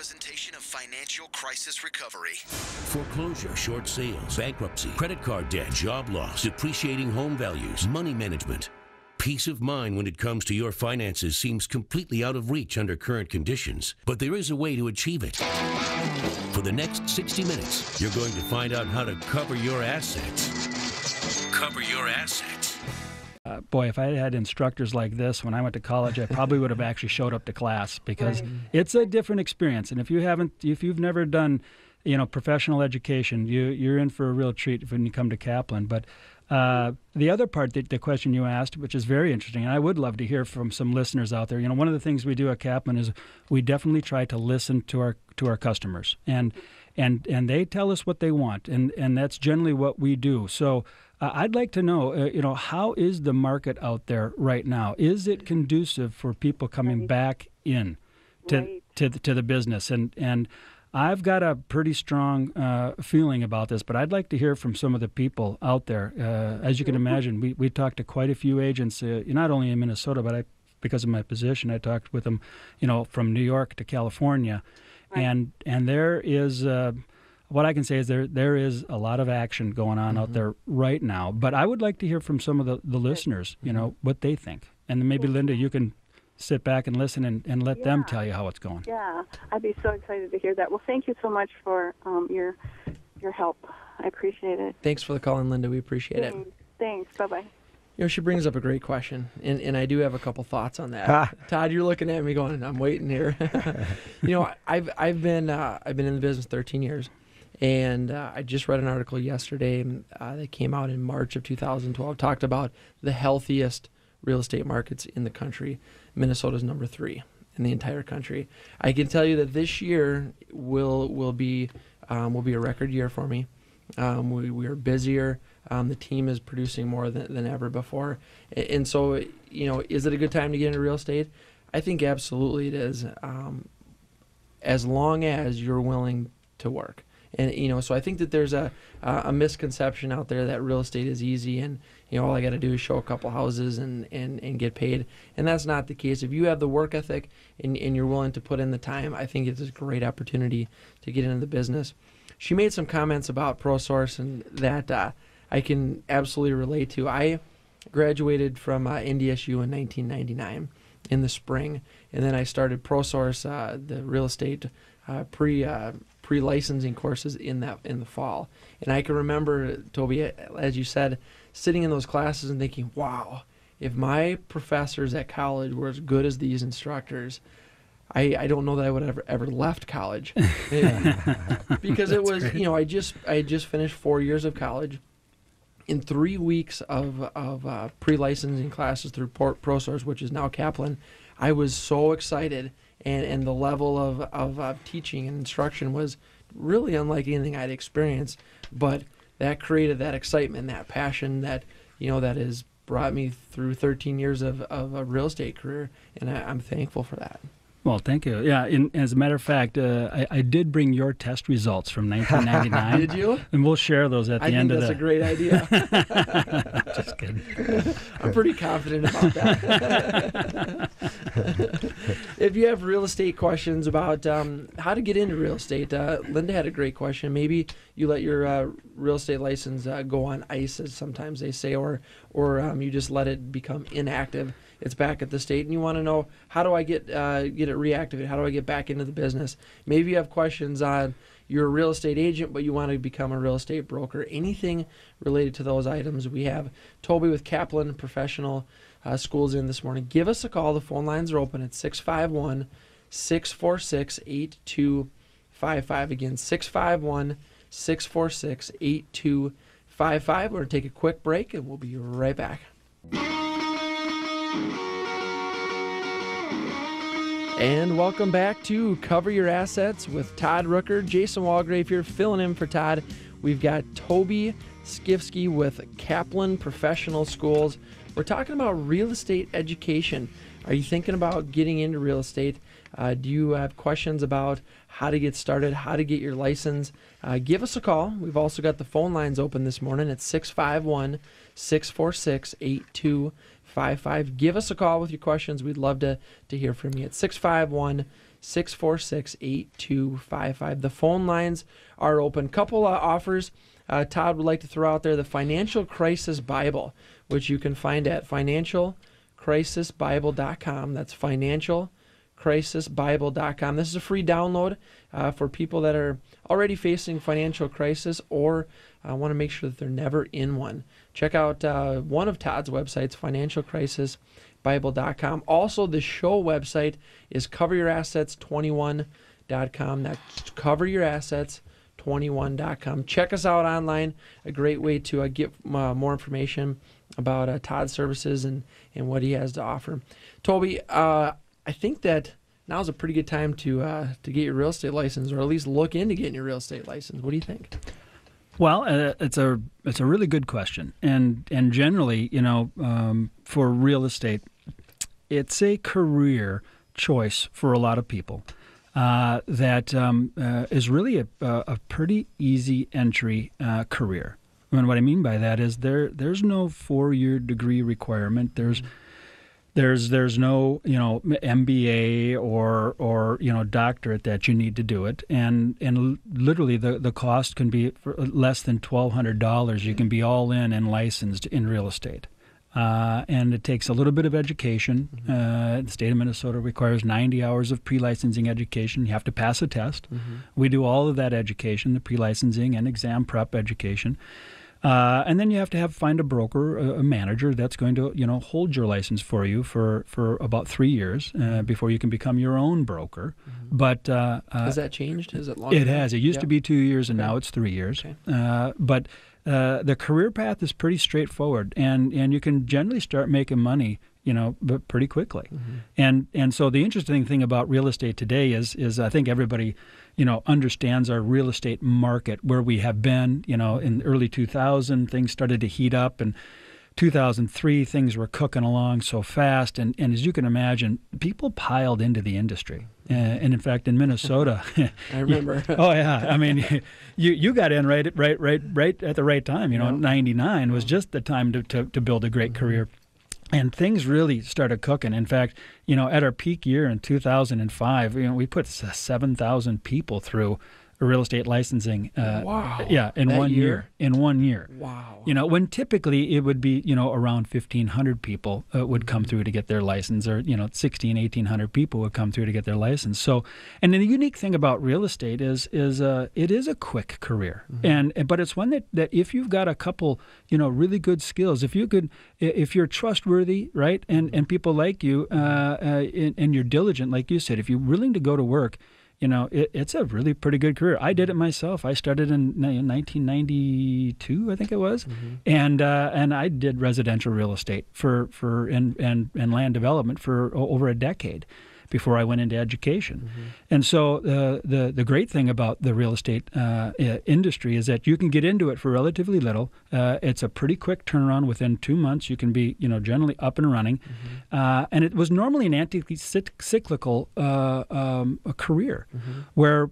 presentation of Financial Crisis Recovery. Foreclosure, short sales, bankruptcy, credit card debt, job loss, depreciating home values, money management. Peace of mind when it comes to your finances seems completely out of reach under current conditions, but there is a way to achieve it. For the next 60 minutes, you're going to find out how to cover your assets. Cover your assets. Boy, if I had instructors like this when I went to college, I probably would have actually showed up to class, because it's a different experience. And if you've never done, professional education, you're in for a real treat when you come to Kaplan. But the other part, the question you asked, which is very interesting, and I would love to hear from some listeners out there. One of the things we do at Kaplan is we definitely try to listen to our customers, and they tell us what they want, and that's generally what we do. So I'd like to know, how is the market out there right now? Is it conducive for people coming back in to the business? And I've got a pretty strong feeling about this, but I'd like to hear from some of the people out there. As you can imagine, we talked to quite a few agents, not only in Minnesota, but because of my position, I talked with them, from New York to California. Right. And there is, what I can say is there is a lot of action going on out there right now. But I would like to hear from some of the listeners, what they think. And then maybe, Linda, you can sit back and listen and let them tell you how it's going. Yeah, I'd be so excited to hear that. Well, thank you so much for your help. I appreciate it. Thanks for the call in, Linda. We appreciate it. Thanks. Bye-bye. She brings up a great question, and I do have a couple thoughts on that. Todd, you're looking at me going, I'm waiting here. I've been in the business 13 years, and I just read an article yesterday that came out in March of 2012, talked about the healthiest real estate markets in the country. Minnesota's number 3 in the entire country. I can tell you that this year will be a record year for me. We are busier. The team is producing more than ever before. And so, is it a good time to get into real estate? I think absolutely it is, as long as you're willing to work. And, so I think that there's a misconception out there that real estate is easy and, all I got to do is show a couple houses and get paid. And that's not the case. If you have the work ethic and you're willing to put in the time, I think it's a great opportunity to get into the business. She made some comments about ProSource and that I can absolutely relate to. I graduated from NDSU in 1999 in the spring, and then I started ProSource, the real estate pre-licensing courses in the fall. And I can remember, Toby, as you said, sitting in those classes and thinking, wow, if my professors at college were as good as these instructors, I don't know that I would have ever left college. Because it was, I had just finished 4 years of college. In 3 weeks of pre-licensing classes through ProSource, which is now Kaplan, I was so excited, and the level of teaching and instruction was really unlike anything I'd experienced. But that created that excitement, that passion that that has brought me through 13 years of a real estate career, and I'm thankful for that. Well, thank you. Yeah, as a matter of fact, I did bring your test results from 1999. Did you? And we'll share those at the end of the... I think that's a great idea. Just kidding. I'm pretty confident about that. If you have real estate questions about how to get into real estate, Linda had a great question. Maybe you let your real estate license go on ice, as sometimes they say, or you just let it become inactive. It's back at the state, and you want to know, how do I get it reactivated? How do I get back into the business? Maybe you have questions on you're a real estate agent, but you want to become a real estate broker. Anything related to those items, we have Toby with Kaplan Professional Schools in this morning. Give us a call. The phone lines are open at 651-646-8255. Again, 651-646-8255. We're going to take a quick break, and we'll be right back. And welcome back to Cover Your Assets with Todd Rooker. Jason Walgrave here, filling in for Todd. We've got Toby Schifsky with Kaplan Professional Schools. We're talking about real estate education. Are you thinking about getting into real estate? Do you have questions about how to get started, how to get your license? Give us a call. We've also got the phone lines open this morning at 651-646-8255. Give us a call with your questions. We'd love to hear from you at 651-646-8255. 646-8255. The phone lines are open. Couple offers Todd would like to throw out there: the Financial Crisis Bible, which you can find at financialcrisisbible.com. That's financialcrisisbible.com. This is a free download for people that are already facing financial crisis or want to make sure that they're never in one. Check out one of Todd's websites, financialcrisisbible.com. Also, the show website is coveryourassets21.com. That's coveryourassets21.com. Check us out online. A great way to get more information about Todd's services and what he has to offer. Toby, I think that now's a pretty good time to get your real estate license, or at least look into getting your real estate license. What do you think? Well, it's a really good question, and generally, for real estate, it's a career choice for a lot of people that is really a pretty easy entry career. And what I mean by that is there's no 4-year degree requirement. There's no MBA or doctorate that you need to do it, and literally the cost can be for less than $1,200. You can be all in and licensed in real estate, and it takes a little bit of education. The state of Minnesota requires 90 hours of pre-licensing education. You have to pass a test. We do all of that education, the pre-licensing and exam prep education. And then you have to find a broker, a manager that's going to, hold your license for you for about 3 years before you can become your own broker. But has that changed? Is it longer? It has. It used to be 2 years, and now it's 3 years. Okay. But the career path is pretty straightforward, and you can generally start making money, but pretty quickly. And so the interesting thing about real estate today is I think everybody understands our real estate market, where we have been. In early 2000, things started to heat up, and 2003, things were cooking along so fast. And as you can imagine, people piled into the industry. And in fact, in Minnesota, I remember. Oh yeah, I mean, you got in right at the right time. 99 was just the time to build a great career. And things really started cooking. In fact, at our peak year in 2005, we put 7,000 people through real estate licensing. Wow. Yeah, in that 1 year. In 1 year. Wow. When typically it would be, around 1,500 people would come through to get their license, or 1,800 people would come through to get their license. So, and the unique thing about real estate is it is a quick career, but it's one that if you've got a couple, really good skills, if you're trustworthy, right, and people like you, and you're diligent, like you said, if you're willing to go to work. It's a really pretty good career. I did it myself. I started in 1992, I think it was, and I did residential real estate and land development for over a decade before I went into education. And so the great thing about the real estate industry is that you can get into it for relatively little. It's a pretty quick turnaround. Within 2 months, you can be generally up and running. And it was normally an anti-cyclical career, where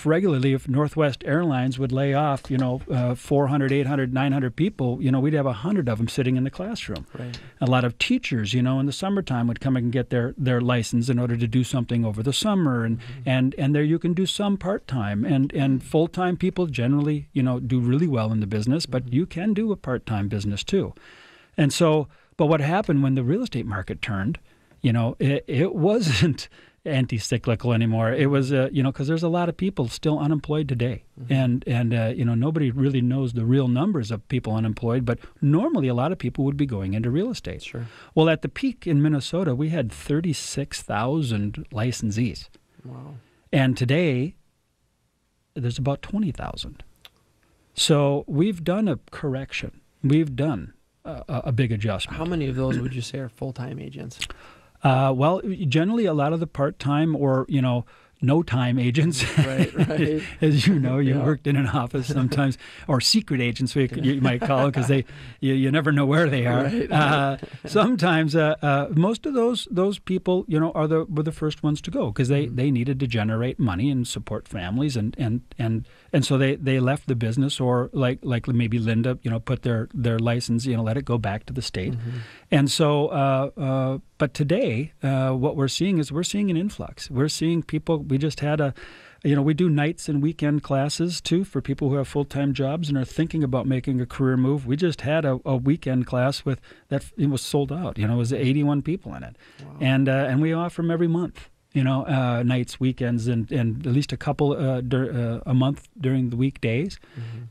regularly, if Northwest Airlines would lay off 400, 800, 900 people, we'd have 100 of them sitting in the classroom. Right. A lot of teachers, in the summertime would come and get their license in order to do something over the summer, and there you can do some part-time, and full-time people generally do really well in the business, but you can do a part-time business too. And so, but what happened when the real estate market turned, it wasn't anti-cyclical anymore. It was because there's a lot of people still unemployed today, and nobody really knows the real numbers of people unemployed, but normally a lot of people would be going into real estate. Sure. Well, at the peak in Minnesota, we had 36,000 licensees. Wow. And today there's about 20,000. So we've done a correction. We've done a big adjustment. How many of those would you say are full-time agents? Well, generally a lot of the part-time or, no-time agents. Right. As you know, you worked in an office sometimes, or secret agents, you might call it, because you never know where they are. Right. Sometimes most of those people, were the first ones to go, because they needed to generate money and support families, and so they left the business, or like maybe Linda, put their license, let it go back to the state. And so, but today, what we're seeing is an influx. We're seeing people. We just had we do nights and weekend classes too for people who have full-time jobs and are thinking about making a career move. We just had a weekend class it was sold out. It was 81 people in it. Wow. And we offer them every month. Nights, weekends, and at least a couple a month during the weekdays.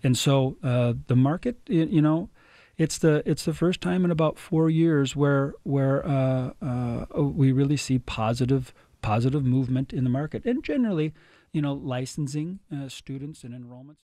And so the market, it's the first time in about 4 years where we really see positive movement in the market, and generally, licensing students and enrollments.